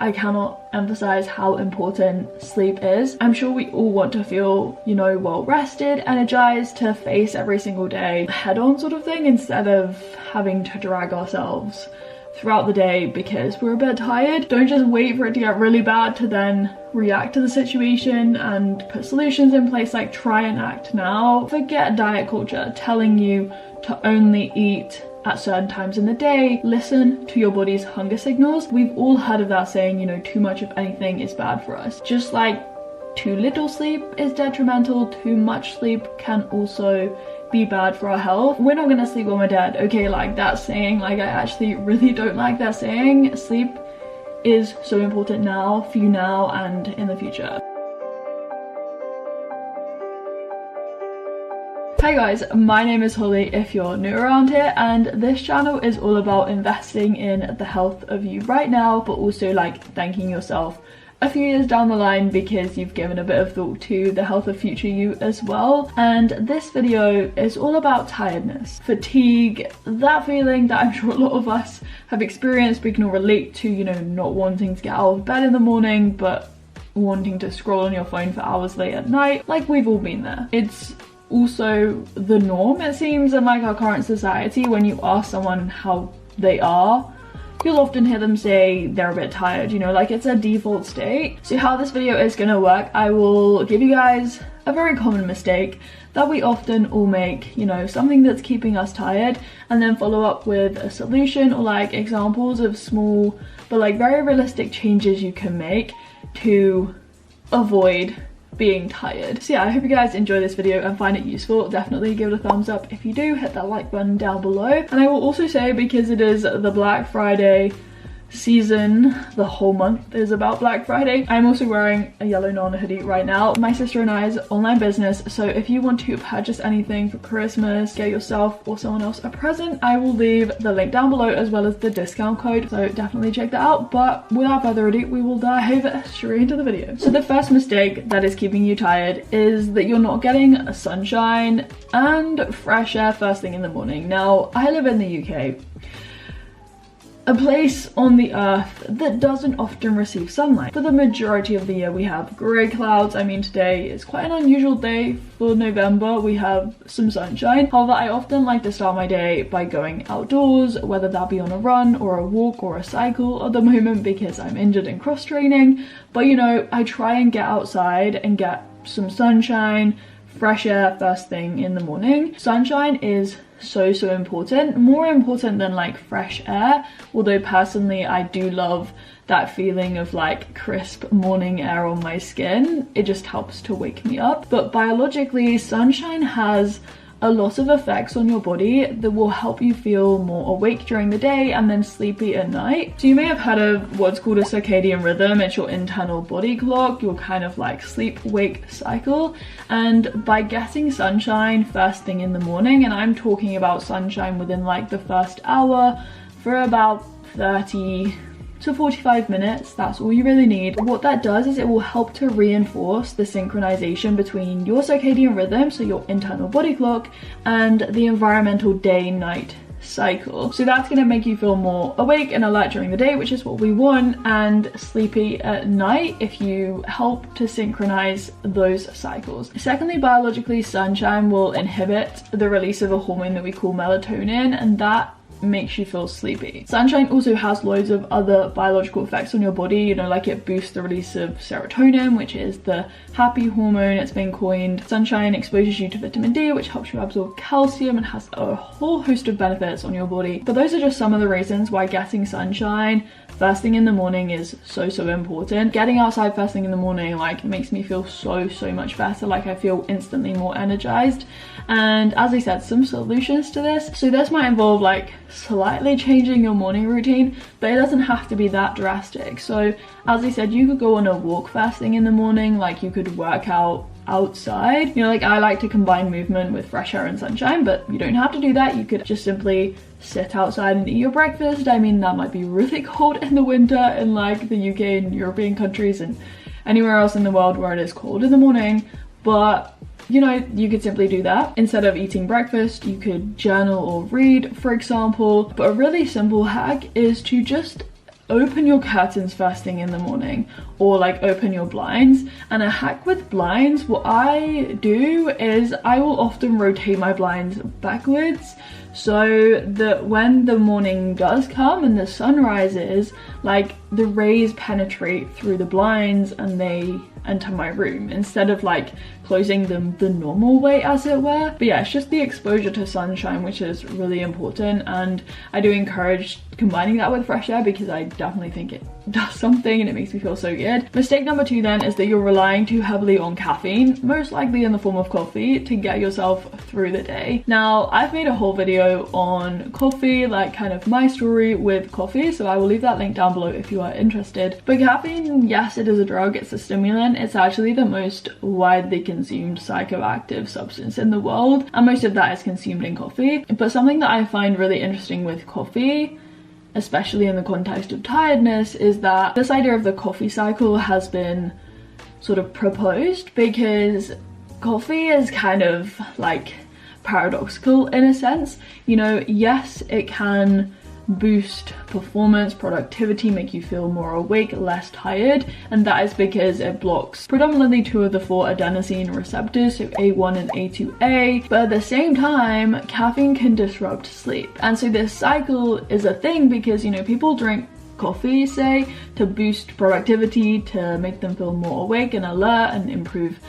I cannot emphasize how important sleep is. I'm sure we all want to feel, you know, well rested, energized to face every single day head on sort of thing, instead of having to drag ourselves throughout the day because we're a bit tired. Don't just wait for it to get really bad to then react to the situation and put solutions in place. Like, try and act now. Forget diet culture telling you to only eat at certain times in the day. Listen to your body's hunger signals. We've all heard of that saying, you know, too much of anything is bad for us. Just like too little sleep is detrimental, too much sleep can also be bad for our health. We're not gonna sleep when we're dead, okay? Like, that saying, like, I actually really don't like that saying. Sleep is so important now, for you now and in the future. Hi guys, my name is Holly if you're new around here, and this channel is all about investing in the health of you right now, but also like thanking yourself a few years down the line because you've given a bit of thought to the health of future you as well. And this video is all about tiredness, fatigue, that feeling that I'm sure a lot of us have experienced. We can all relate to, you know, not wanting to get out of bed in the morning but wanting to scroll on your phone for hours late at night. Like, we've all been there. It's also the norm, it seems, in like our current society. When you ask someone how they are, you'll often hear them say they're a bit tired, you know, like it's a default state. So how this video is gonna work, I will give you guys a very common mistake that we often all make, you know, something that's keeping us tired, and then follow up with a solution or like examples of small but like very realistic changes you can make to avoid being tired. So yeah, I hope you guys enjoy this video and find it useful. Definitely give it a thumbs up if you do. Hit that like button down below. And I will also say, because it is the Black Friday season, the whole month is about Black Friday, I'm also wearing a yellow Nana hoodie right now. My sister and I's online business, so if you want to purchase anything for Christmas, get yourself or someone else a present, I will leave the link down below as well as the discount code, so definitely check that out. But without further ado, we will dive straight into the video. So the first mistake that is keeping you tired is that you're not getting sunshine and fresh air first thing in the morning. Now, I live in the UK, a place on the earth that doesn't often receive sunlight. For the majority of the year we have grey clouds. I mean, today is quite an unusual day for November. We have some sunshine. However, I often like to start my day by going outdoors, whether that be on a run or a walk or a cycle at the moment because I'm injured in cross training. But you know, I try and get outside and get some sunshine, fresh air first thing in the morning. Sunshine is so important, more important than like fresh air, although personally I do love that feeling of like crisp morning air on my skin. It just helps to wake me up. But biologically, sunshine has a lot of effects on your body that will help you feel more awake during the day and then sleepy at night. So you may have heard of what's called a circadian rhythm. It's your internal body clock, your kind of like sleep-wake cycle. And by getting sunshine first thing in the morning, and I'm talking about sunshine within like the first hour for about 30 to 45 minutes, that's all you really need. What that does is it will help to reinforce the synchronization between your circadian rhythm, so your internal body clock, and the environmental day-night cycle. So that's going to make you feel more awake and alert during the day, which is what we want, and sleepy at night if you help to synchronize those cycles. Secondly, biologically, sunshine will inhibit the release of a hormone that we call melatonin, and that makes you feel sleepy. Sunshine also has loads of other biological effects on your body, you know, like it boosts the release of serotonin, which is the happy hormone, it's been coined. Sunshine exposes you to vitamin D, which helps you absorb calcium and has a whole host of benefits on your body. But those are just some of the reasons why getting sunshine first thing in the morning is so important. Getting outside first thing in the morning like makes me feel so much better. Like, I feel instantly more energized. And as I said, some solutions to this. So this might involve like slightly changing your morning routine, but it doesn't have to be that drastic. So as I said, you could go on a walk first thing in the morning, like you could work out outside. You know, like I like to combine movement with fresh air and sunshine, but you don't have to do that. You could just simply sit outside and eat your breakfast. I mean, that might be really cold in the winter in like the UK and European countries and anywhere else in the world where it is cold in the morning, but you know, you could simply do that. Instead of eating breakfast, you could journal or read, for example. But a really simple hack is to just open your curtains first thing in the morning, or like open your blinds. And a hack with blinds, what I do is I will often rotate my blinds backwards, so that when the morning does come and the sun rises, like the rays penetrate through the blinds and they enter my room, instead of like closing them the normal way, as it were. But yeah, it's just the exposure to sunshine which is really important, and I do encourage combining that with fresh air because I definitely think it does something and it makes me feel so good. Mistake number 2 then is that you're relying too heavily on caffeine, most likely in the form of coffee, to get yourself through the day. Now, I've made a whole video on coffee, like kind of my story with coffee, so I will leave that link down below if you are interested. But caffeine, yes, it is a drug, it's a stimulant. It's actually the most widely consumed psychoactive substance in the world, and most of that is consumed in coffee. But something that I find really interesting with coffee, especially in the context of tiredness, is that this idea of the coffee cycle has been sort of proposed, because coffee is kind of like paradoxical in a sense. You know, yes, it can boost performance, productivity, make you feel more awake, less tired, and that is because it blocks predominantly 2 of the 4 adenosine receptors, so A1 and A2A. But at the same time, caffeine can disrupt sleep, and so this cycle is a thing because, you know, people drink coffee, say, to boost productivity, to make them feel more awake and alert and improve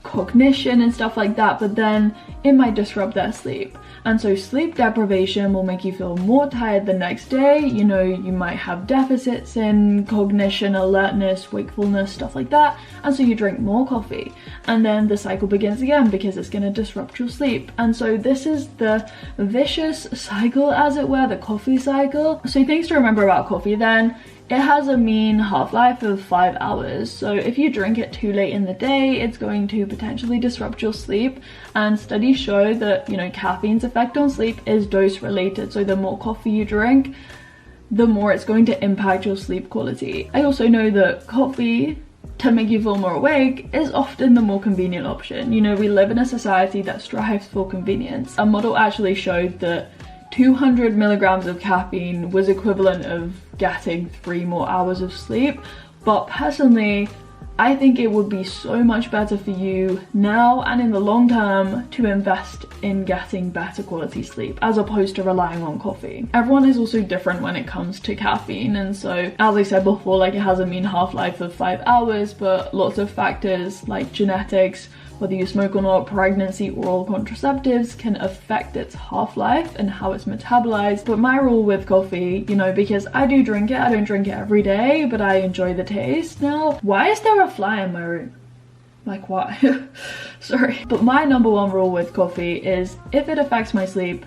cognition and stuff like that, but then it might disrupt their sleep. And so sleep deprivation will make you feel more tired the next day. You know, you might have deficits in cognition, alertness, wakefulness, stuff like that. And so you drink more coffee. And then the cycle begins again because it's going to disrupt your sleep. And so this is the vicious cycle, as it were, the coffee cycle. So things to remember about coffee then. It has a mean half-life of 5 hours, so if you drink it too late in the day, it's going to potentially disrupt your sleep. And studies show that, you know, caffeine's effect on sleep is dose related, so the more coffee you drink, the more it's going to impact your sleep quality. I also know that coffee, to make you feel more awake, is often the more convenient option. You know, we live in a society that strives for convenience. A model actually showed that 200 milligrams of caffeine was equivalent of getting 3 more hours of sleep. But personally, I think it would be so much better for you now and in the long term to invest in getting better quality sleep as opposed to relying on coffee. Everyone is also different when it comes to caffeine, and so as I said before, like, it has a mean half-life of 5 hours, but lots of factors like genetics, whether you smoke or not, pregnancy, oral contraceptives can affect its half-life and how it's metabolized. But my rule with coffee, you know, because I do drink it, I don't drink it every day, but I enjoy the taste. Now, why is there a fly in my room? Like, why? Sorry. But my number 1 rule with coffee is if it affects my sleep,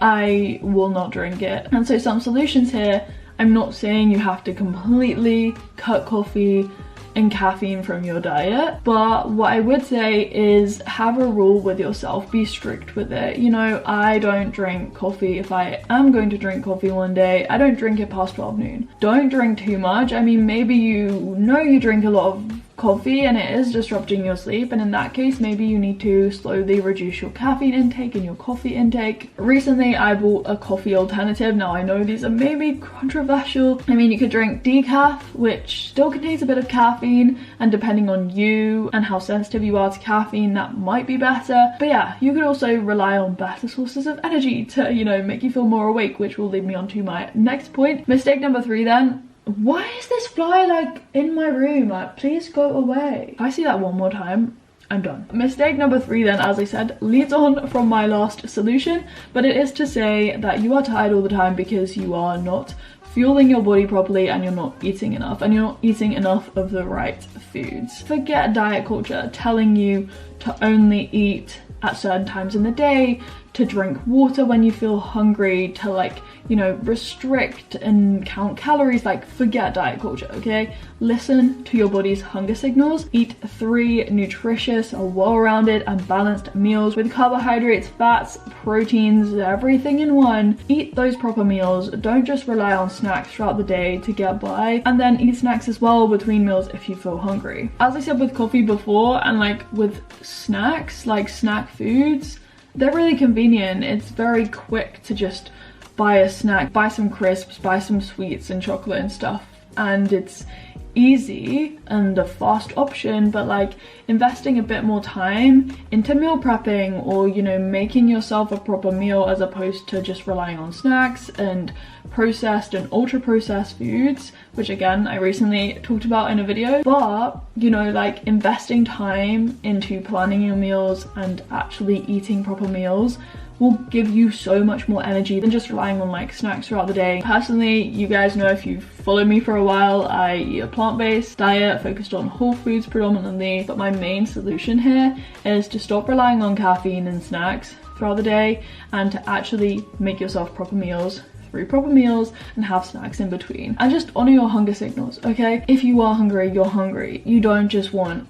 I will not drink it. And so some solutions here, I'm not saying you have to completely cut coffee and caffeine from your diet, but what I would say is have a rule with yourself, be strict with it. You know, I don't drink coffee. If I am going to drink coffee one day, I don't drink it past 12 noon. Don't drink too much. I mean, maybe you know you drink a lot of coffee and it is disrupting your sleep, and in that case maybe you need to slowly reduce your caffeine intake and your coffee intake. Recently I bought a coffee alternative. Now I know these are maybe controversial. I mean, you could drink decaf, which still contains a bit of caffeine, and depending on you and how sensitive you are to caffeine, that might be better. But yeah, you could also rely on better sources of energy to, you know, make you feel more awake, which will lead me on to my next point. Mistake number 3 then. Why is this fly like in my room? Like, please go away. If I see that one more time, I'm done. Mistake number 3 then, as I said, leads on from my last solution, but it is to say that you are tired all the time because you are not fueling your body properly and you're not eating enough, and you're not eating enough of the right foods. Forget diet culture telling you to only eat at certain times in the day, to drink water when you feel hungry, to, like, you know, restrict and count calories. Like, forget diet culture, okay? Listen to your body's hunger signals. Eat 3 nutritious, well-rounded and balanced meals with carbohydrates, fats, proteins, everything in one. Eat those proper meals. Don't just rely on snacks throughout the day to get by, and then eat snacks as well between meals if you feel hungry. As I said with coffee before, and like with snacks, like snack foods, they're really convenient. It's very quick to just buy a snack, buy some crisps, buy some sweets and chocolate and stuff, and it's easy and a fast option. But like investing a bit more time into meal prepping, or you know, making yourself a proper meal as opposed to just relying on snacks and processed and ultra processed foods, which again I recently talked about in a video. But you know, like investing time into planning your meals and actually eating proper meals will give you so much more energy than just relying on like snacks throughout the day. Personally, you guys know, if you've followed me for a while, I eat a plant-based diet focused on whole foods predominantly, but my main solution here is to stop relying on caffeine and snacks throughout the day and to actually make yourself proper meals through proper meals and have snacks in between, and just honor your hunger signals. Okay, if you are hungry, you're hungry. You don't just want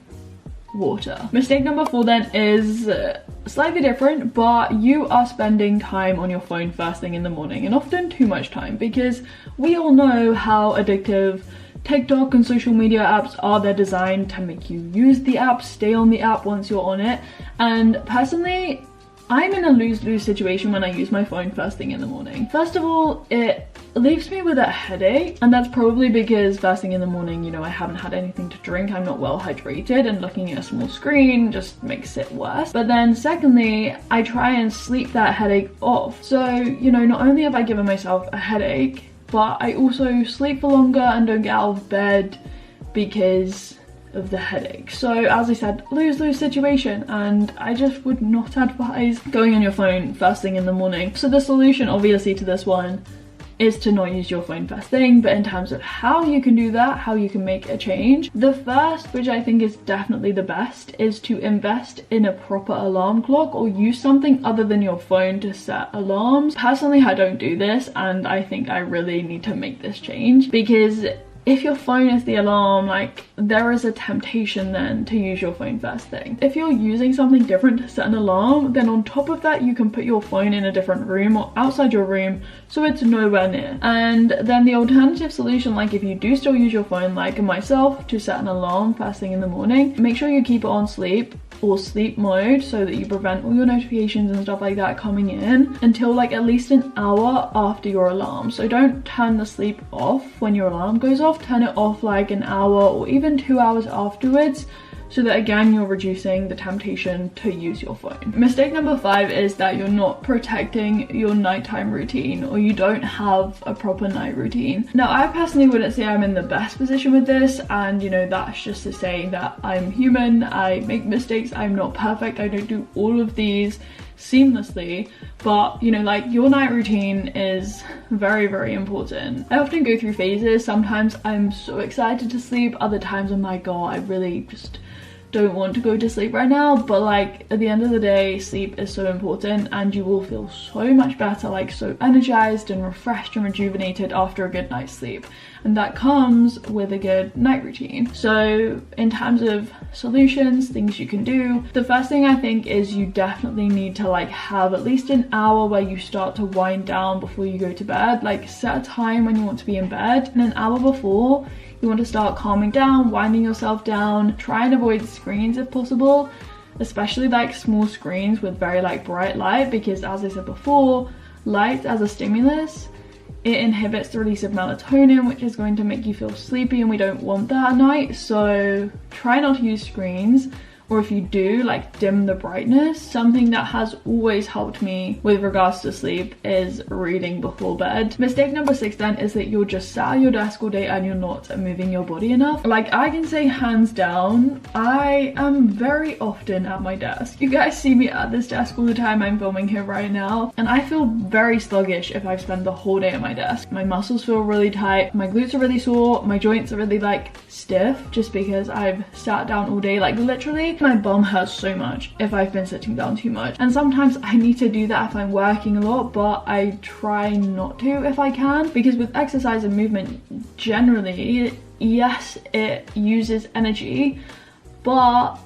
water. Mistake number 4 then is slightly different, but you are spending time on your phone first thing in the morning, and often too much time, because we all know how addictive TikTok and social media apps are. They're designed to make you use the app, stay on the app once you're on it. And personally, I'm in a lose-lose situation when I use my phone first thing in the morning. First of all, it leaves me with a headache, and that's probably because first thing in the morning, you know, I haven't had anything to drink, I'm not well hydrated, and looking at a small screen just makes it worse. But then secondly, I try and sleep that headache off. So, you know, not only have I given myself a headache, but I also sleep for longer and don't get out of bed because of the headache. So as I said, lose-lose situation, and I just would not advise going on your phone first thing in the morning. So the solution obviously to this one is to not use your phone first thing, but in terms of how you can do that, how you can make a change, the first, which I think is definitely the best, is to invest in a proper alarm clock or use something other than your phone to set alarms. Personally, I don't do this, and I think I really need to make this change, because if your phone is the alarm, like, there is a temptation then to use your phone first thing. If you're using something different to set an alarm, then on top of that, you can put your phone in a different room or outside your room so it's nowhere near. And then the alternative solution, like if you do still use your phone, like myself, to set an alarm first thing in the morning, make sure you keep it on sleep or sleep mode so that you prevent all your notifications and stuff like that coming in until like at least an hour after your alarm. So don't turn the sleep off when your alarm goes off, turn it off like an hour or even 2 hours afterwards, so that again you're reducing the temptation to use your phone. Mistake number 5 is that you're not protecting your nighttime routine, or you don't have a proper night routine. Now I personally wouldn't say I'm in the best position with this, and you know, that's just to say that I'm human, I make mistakes, I'm not perfect, I don't do all of these seamlessly, but you know, like, your night routine is very, very important. I often go through phases. Sometimes I'm so excited to sleep, other times I'm like, oh, I really just don't want to go to sleep right now. But like, at the end of the day, sleep is so important, and you will feel so much better, like so energized and refreshed and rejuvenated after a good night's sleep, and that comes with a good night routine. So in terms of solutions, things you can do, the first thing I think is you definitely need to like have at least an hour where you start to wind down before you go to bed. Like, set a time when you want to be in bed, and an hour before you want to start calming down, winding yourself down. Try and avoid screens if possible, especially like small screens with very like bright light, because as I said before, light as a stimulus, it inhibits the release of melatonin, which is going to make you feel sleepy, and we don't want that at night. So try not to use screens, or if you do, like, dim the brightness. Something that has always helped me with regards to sleep is reading before bed. Mistake number 6 then is that you're just sat at your desk all day and you're not moving your body enough. Like, I can say hands down, I am very often at my desk. You guys see me at this desk all the time. I'm filming here right now, and I feel very sluggish if I've spent the whole day at my desk. My muscles feel really tight, my glutes are really sore, my joints are really like stiff, just because I've sat down all day. Like, literally my bum hurts so much if I've been sitting down too much, and sometimes I need to do that if I'm working a lot, but I try not to if I can, because with exercise and movement generally, yes, it uses energy, but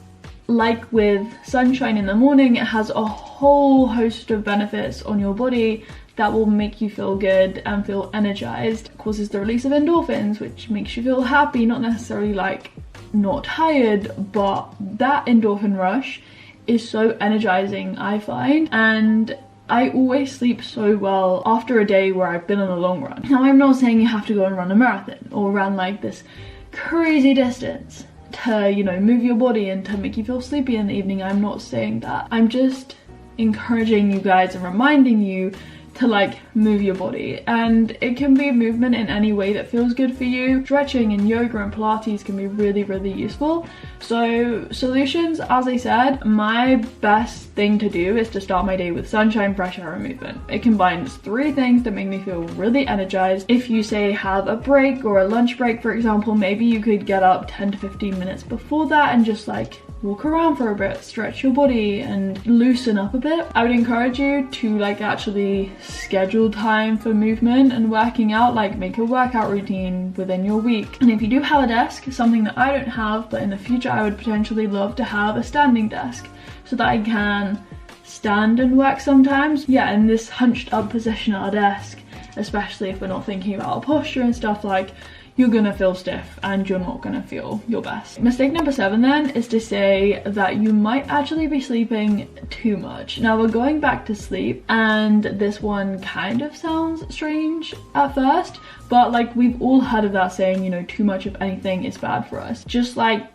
like with sunshine in the morning, it has a whole host of benefits on your body that will make you feel good and feel energized. It causes the release of endorphins, which makes you feel happy, not necessarily like not tired, but that endorphin rush is so energizing, I find. And I always sleep so well after a day where I've been on a long run. Now, I'm not saying you have to go and run a marathon or run like this crazy distance to, you know, move your body and to make you feel sleepy in the evening. I'm not saying that. I'm just encouraging you guys and reminding you to like move your body, and it can be movement in any way that feels good for you. Stretching and yoga and Pilates can be really useful. So solutions, as I said, my best thing to do is to start my day with sunshine, fresh air and movement. It combines 3 things that make me feel really energized. If you say have a break or a lunch break, for example, maybe you could get up 10 to 15 minutes before that and just like walk around for a bit, stretch your body and loosen up a bit. I would encourage you to like actually schedule time for movement and working out, like make a workout routine within your week. And if you do have a desk, something that I don't have, but in the future I would potentially love to have a standing desk so that I can stand and work sometimes. Yeah, in this hunched up position at a desk, especially if we're not thinking about our posture and stuff, like you're gonna feel stiff and you're not gonna feel your best. Mistake number 7 then is to say that you might actually be sleeping too much. Now we're going back to sleep, and this one kind of sounds strange at first, but like we've all heard of that saying, you know, too much of anything is bad for us. Just like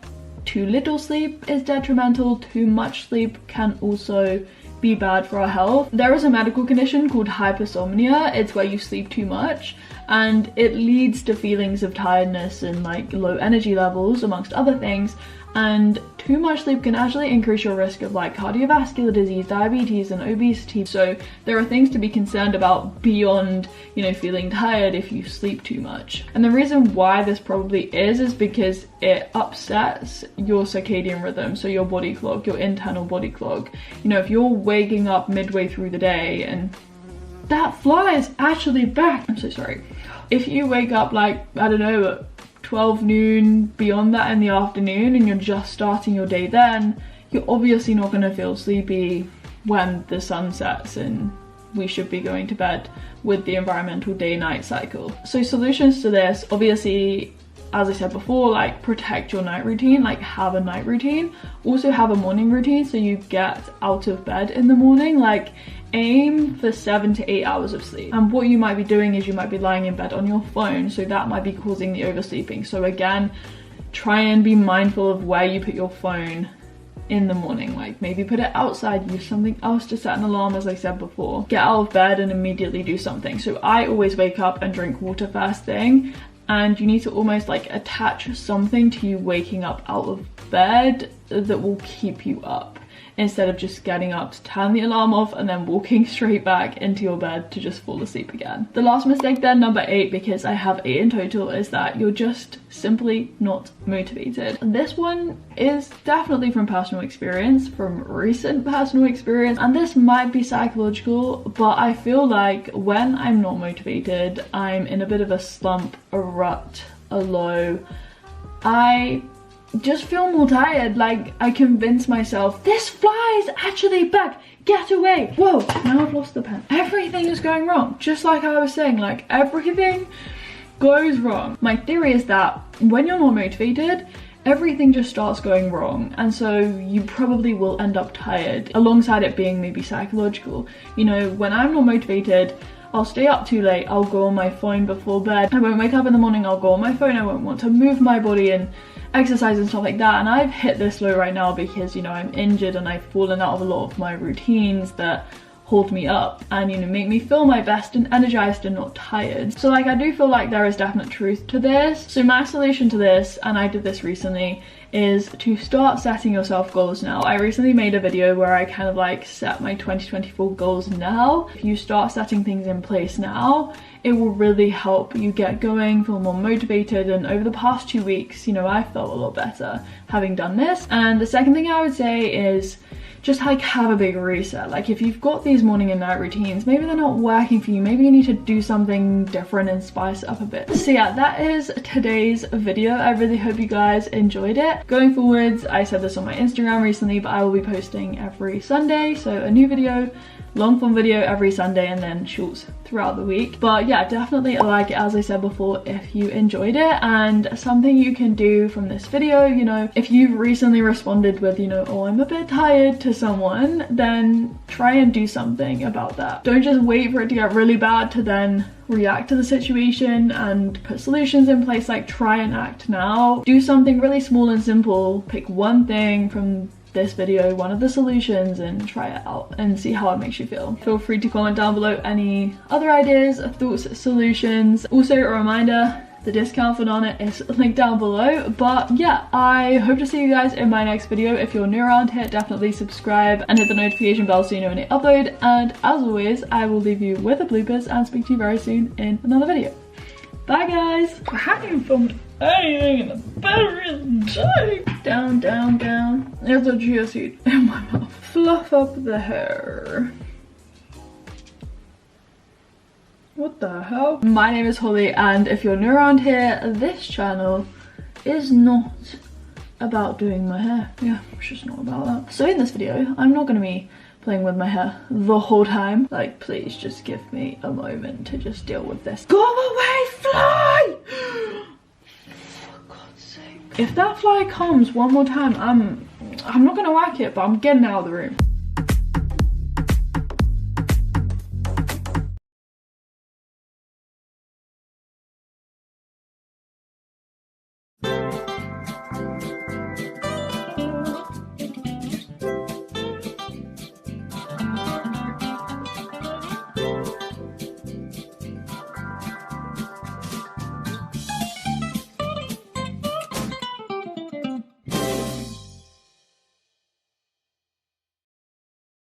too little sleep is detrimental, too much sleep can also be bad for our health. There is a medical condition called hypersomnia. It's where you sleep too much and it leads to feelings of tiredness and like low energy levels amongst other things, and too much sleep can actually increase your risk of like cardiovascular disease, diabetes and obesity. So there are things to be concerned about beyond, you know, feeling tired if you sleep too much. And the reason why this probably is because it upsets your circadian rhythm, so your body clock, your internal body clock. You know, if you're waking up midway through the day and that fly is actually back, I'm so sorry. If you wake up like, I don't know, at 12 noon, beyond that in the afternoon, and you're just starting your day then, you're obviously not going to feel sleepy when the sun sets and we should be going to bed with the environmental day-night cycle. So solutions to this, obviously, as I said before, like protect your night routine, like have a night routine. Also have a morning routine so you get out of bed in the morning. Like aim for 7 to 8 hours of sleep. And what you might be doing is you might be lying in bed on your phone, so that might be causing the oversleeping. So again, try and be mindful of where you put your phone in the morning. Like maybe put it outside, use something else to set an alarm, as I said before. Get out of bed and immediately do something. So I always wake up and drink water first thing, and you need to almost like attach something to you waking up out of bed that will keep you up, instead of just getting up to turn the alarm off and then walking straight back into your bed to just fall asleep again. The last mistake then, number 8, because I have 8 in total, is that you're just simply not motivated. And this one is definitely from personal experience, from recent personal experience, and this might be psychological, but I feel like when I'm not motivated, I'm in a bit of a slump, a rut, a low. I just feel more tired. Like I convince myself, this fly is actually back, get away. Whoa, now I've lost the pen. Everything is going wrong, just like I was saying, like everything goes wrong. My theory is that when you're not motivated, everything just starts going wrong, and so you probably will end up tired, alongside it being maybe psychological. You know, when I'm not motivated, I'll stay up too late, I'll go on my phone before bed, I won't wake up in the morning, I'll go on my phone, I won't want to move my body and exercise and stuff like that. And I've hit this low right now because, you know, I'm injured and I've fallen out of a lot of my routines that hold me up and, you know, make me feel my best and energized and not tired. So like I do feel like there is definite truth to this. So my solution to this, and I did this recently, is to start setting yourself goals now. I recently made a video where I kind of like set my 2024 goals now. If you start setting things in place now, it will really help you get going, feel more motivated. And over the past 2 weeks, you know, I felt a lot better having done this. And the second thing I would say is just like have a big reset. Like if you've got these morning and night routines, maybe they're not working for you, maybe you need to do something different and spice it up a bit. So yeah, that is today's video. I really hope you guys enjoyed it. Going forwards, I said this on my Instagram recently, but I will be posting every Sunday, so a new video long form video every Sunday and then shorts throughout the week. But yeah, definitely like it, as I said before, if you enjoyed it. And something you can do from this video, you know, if you've recently responded with, you know, oh, I'm a bit tired to someone, then try and do something about that. Don't just wait for it to get really bad to then react to the situation and put solutions in place. Like, try and act now. Do something really small and simple. Pick one thing from this video, one of the solutions, and try it out and see how it makes you feel. Feel free to comment down below any other ideas, thoughts, solutions. Also, a reminder, the discount for Nana is linked down below. But yeah, I hope to see you guys in my next video. If you're new around here, definitely subscribe and hit the notification bell so you know when I upload. And as always, I will leave you with the bloopers and speak to you very soon in another video. Bye guys! I haven't filmed anything in a very day. Down, down, down. There's a chia seed in my mouth. Fluff up the hair. What the hell? My name is Holly, and if you're new around here, this channel is not about doing my hair. Yeah, it's just not about that. So in this video, I'm not gonna be playing with my hair the whole time. Like, please just give me a moment to just deal with this. Go away, fly! For God's sake. If that fly comes one more time, I'm not gonna whack it, but I'm getting out of the room.